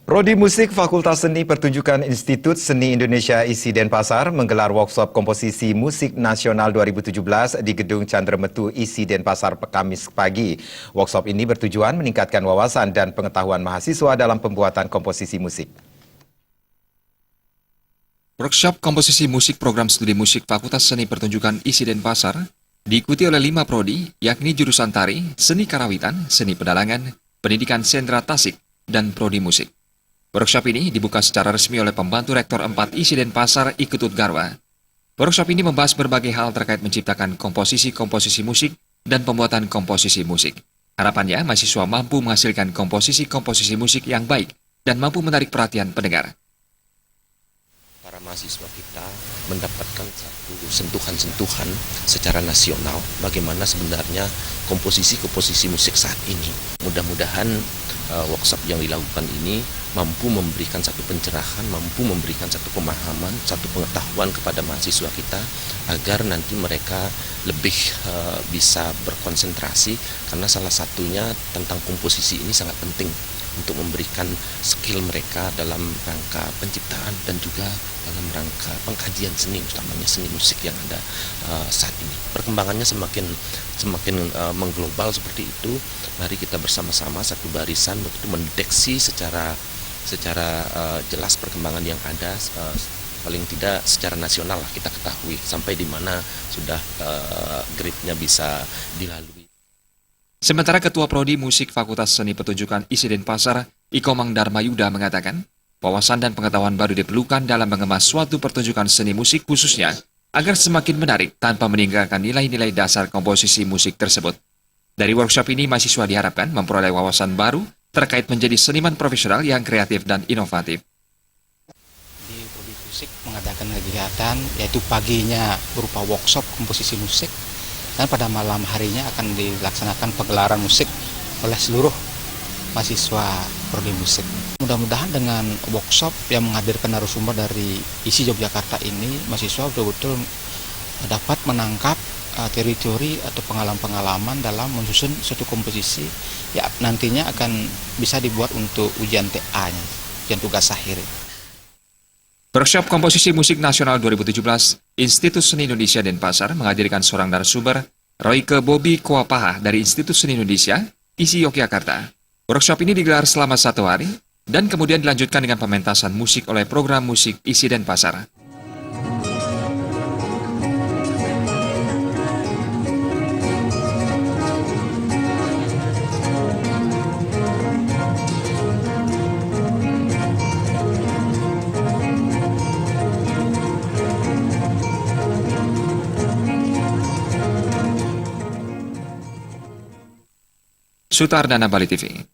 Prodi Musik Fakultas Seni Pertunjukan Institut Seni Indonesia ISI Denpasar menggelar workshop komposisi musik nasional 2017 di Gedung Candrametu ISI Denpasar Kamis pagi. Workshop ini bertujuan meningkatkan wawasan dan pengetahuan mahasiswa dalam pembuatan komposisi musik. Workshop komposisi musik program studi musik Fakultas Seni Pertunjukan ISI Denpasar diikuti oleh 5 prodi, yakni jurusan tari, seni karawitan, seni pedalangan, pendidikan sendra tasik, dan prodi musik. Workshop ini dibuka secara resmi oleh pembantu rektor 4 ISI Denpasar Iketut Garwa. Workshop ini membahas berbagai hal terkait menciptakan komposisi-komposisi musik dan pembuatan komposisi musik. Harapannya, mahasiswa mampu menghasilkan komposisi-komposisi musik yang baik dan mampu menarik perhatian pendengar. Para mahasiswa kita mendapatkan satu sentuhan-sentuhan secara nasional bagaimana sebenarnya komposisi-komposisi musik saat ini. Mudah-mudahan workshop yang dilakukan ini mampu memberikan satu pencerahan, mampu memberikan satu pemahaman, satu pengetahuan kepada mahasiswa kita agar nanti mereka lebih bisa berkonsentrasi, karena salah satunya tentang komposisi ini sangat penting untuk memberikan skill mereka dalam rangka penciptaan dan juga dalam rangka pengkajian seni, utamanya seni musik yang ada saat ini. Perkembangannya semakin mengglobal seperti itu. Mari kita bersama-sama satu barisan untuk mendeteksi secara jelas perkembangan yang ada, paling tidak secara nasional lah kita ketahui sampai di mana sudah grade-nya bisa dilalui. Sementara Ketua Prodi Musik Fakultas Seni Pertunjukan ISI Denpasar, Ikomang Darmayuda mengatakan, wawasan dan pengetahuan baru diperlukan dalam mengemas suatu pertunjukan seni musik khususnya agar semakin menarik tanpa meninggalkan nilai-nilai dasar komposisi musik tersebut. Dari workshop ini, mahasiswa diharapkan memperoleh wawasan baru terkait menjadi seniman profesional yang kreatif dan inovatif. Di Prodi Musik mengadakan kegiatan yaitu paginya berupa workshop komposisi musik, dan pada malam harinya akan dilaksanakan pegelaran musik oleh seluruh mahasiswa Prodi Musik. Mudah-mudahan dengan workshop yang menghadirkan narasumber dari ISI Yogyakarta ini, mahasiswa betul-betul dapat menangkap teori-teori atau pengalaman-pengalaman dalam menyusun suatu komposisi ya nantinya akan bisa dibuat untuk ujian TA-nya, ujian tugas akhir. Workshop Komposisi Musik Nasional 2017, Institut Seni Indonesia Denpasar menghadirkan seorang narasumber, Royke Bobi Koapaha dari Institut Seni Indonesia, ISI Yogyakarta. Workshop ini digelar selama 1 hari dan kemudian dilanjutkan dengan pementasan musik oleh program musik ISI Denpasar. Sutardana Bali TV.